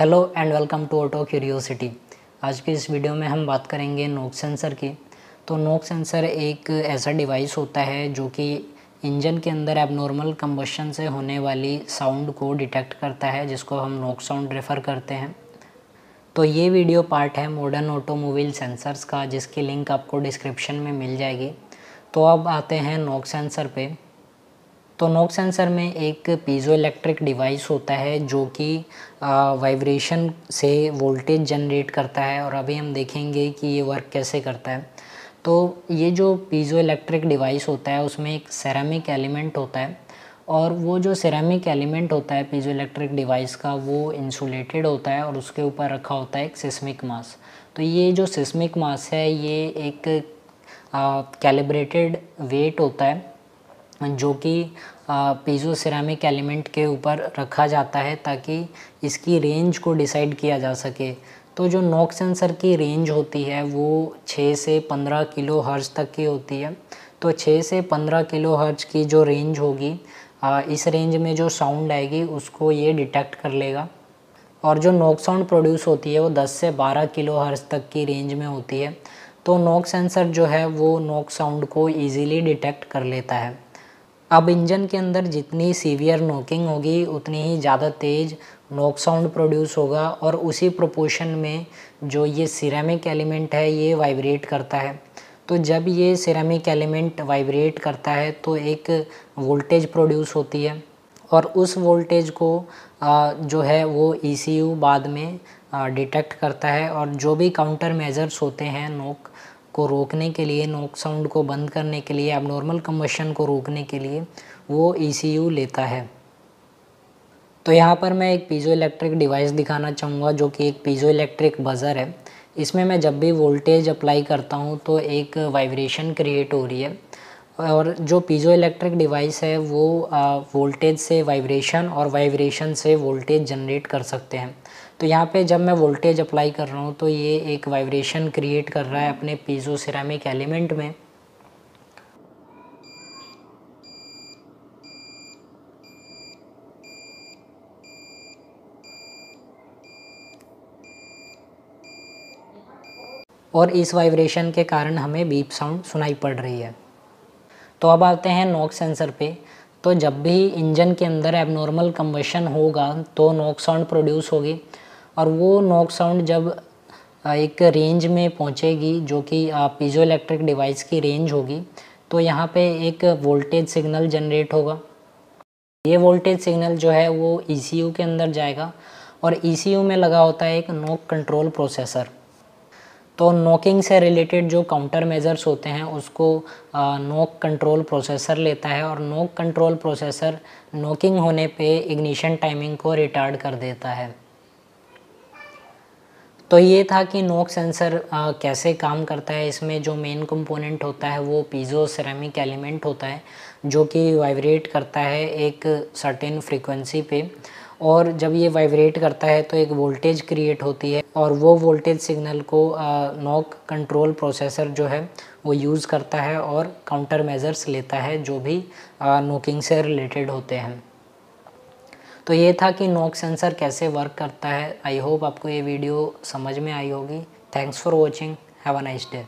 Hello and welcome to auto curiosity. आज की इस वीडियो में हम बात करेंगे नॉक सेंसर की। तो नॉक सेंसर एक ऐसा डिवाइस होता है जो कि इंजन के अंदर एबनॉर्मल कंबशन से होने वाली साउंड को डिटेक्ट करता है, जिसको हम नॉक साउंड रेफ़र करते हैं। तो ये वीडियो पार्ट है मॉडर्न ऑटोमोबाइल सेंसर्स का, जिसकी लिंक आपको डिस्क्रिप्शन में मिल जाएगी। तो अब आते हैं नॉक सेंसर पे। तो नॉक सेंसर में एक पीजो इलेक्ट्रिक डिवाइस होता है जो कि वाइब्रेशन से वोल्टेज जनरेट करता है, और अभी हम देखेंगे कि ये वर्क कैसे करता है। तो ये जो पीजो इलेक्ट्रिक डिवाइस होता है उसमें एक सेरामिक एलिमेंट होता है, और वो जो सेरामिक एलिमेंट होता है पीजो इलेक्ट्रिक डिवाइस का, वो इंसुलेटेड होता है और उसके ऊपर रखा होता है एक सिस्मिक मास। तो ये जो सिस्मिक मास है ये एक कैलिब्रेटेड वेट होता है जो कि पीजो सिरेमिक एलिमेंट के ऊपर रखा जाता है ताकि इसकी रेंज को डिसाइड किया जा सके। तो जो नॉक सेंसर की रेंज होती है वो 6 से 15 किलो हर्ट्ज़ तक की होती है। तो 6 से 15 किलो हर्ट्ज़ की जो रेंज होगी, इस रेंज में जो साउंड आएगी उसको ये डिटेक्ट कर लेगा। और जो नॉक साउंड प्रोड्यूस होती है वो 10 से 12 किलो हर्ट्ज़ तक की रेंज में होती है। तो नॉक सेंसर जो है वो नॉक साउंड को ईज़िली डिटेक्ट कर लेता है। अब इंजन के अंदर जितनी सीवियर नॉकिंग होगी उतनी ही ज़्यादा तेज़ नॉक साउंड प्रोड्यूस होगा, और उसी प्रोपोर्शन में जो ये सिरेमिक एलिमेंट है ये वाइब्रेट करता है। तो जब ये सिरेमिक एलिमेंट वाइब्रेट करता है तो एक वोल्टेज प्रोड्यूस होती है, और उस वोल्टेज को जो है वो ECU बाद में डिटेक्ट करता है, और जो भी काउंटर मेजर्स होते हैं नॉक को रोकने के लिए, नॉक साउंड को बंद करने के लिए, एबनॉर्मल कंबशन को रोकने के लिए वो ECU लेता है। तो यहाँ पर मैं एक पीजो इलेक्ट्रिक डिवाइस दिखाना चाहूँगा जो कि एक पीजो इलेक्ट्रिक बज़र है। इसमें मैं जब भी वोल्टेज अप्लाई करता हूँ तो एक वाइब्रेशन क्रिएट हो रही है, और जो पीजो इलेक्ट्रिक डिवाइस है वो वोल्टेज से वाइब्रेशन और वाइब्रेशन से वोल्टेज जनरेट कर सकते हैं। तो यहाँ पे जब मैं वोल्टेज अप्लाई कर रहा हूँ तो ये एक वाइब्रेशन क्रिएट कर रहा है अपने पीजो सिरेमिक एलिमेंट में। और इस वाइब्रेशन के कारण हमें बीप साउंड सुनाई पड़ रही है। तो अब आते हैं नॉक सेंसर पे। तो जब भी इंजन के अंदर एबनॉर्मल कंबशन होगा तो नॉक साउंड प्रोड्यूस होगी, और वो नॉक साउंड जब एक रेंज में पहुंचेगी जो कि पीजो इलेक्ट्रिक डिवाइस की रेंज होगी, तो यहाँ पे एक वोल्टेज सिग्नल जनरेट होगा। ये वोल्टेज सिग्नल जो है वो ECU के अंदर जाएगा, और ECU में लगा होता है एक नॉक कंट्रोल प्रोसेसर। तो नॉकिंग से रिलेटेड जो काउंटर मेजर्स होते हैं उसको नॉक कंट्रोल प्रोसेसर लेता है, और नॉक कंट्रोल प्रोसेसर नॉकिंग होने पे इग्निशन टाइमिंग को रिटार्ड कर देता है। तो ये था कि नॉक सेंसर कैसे काम करता है। इसमें जो मेन कंपोनेंट होता है वो पीजो सिरेमिक एलिमेंट होता है जो कि वाइब्रेट करता है एक सर्टेन फ्रीक्वेंसी पे, और जब ये वाइब्रेट करता है तो एक वोल्टेज क्रिएट होती है, और वो वोल्टेज सिग्नल को नॉक कंट्रोल प्रोसेसर जो है वो यूज़ करता है और काउंटर मेजर्स लेता है जो भी नॉकिंग से रिलेटेड होते हैं। तो ये था कि नॉक सेंसर कैसे वर्क करता है। आई होप आपको ये वीडियो समझ में आई होगी। Thanks for watching. Have a nice day.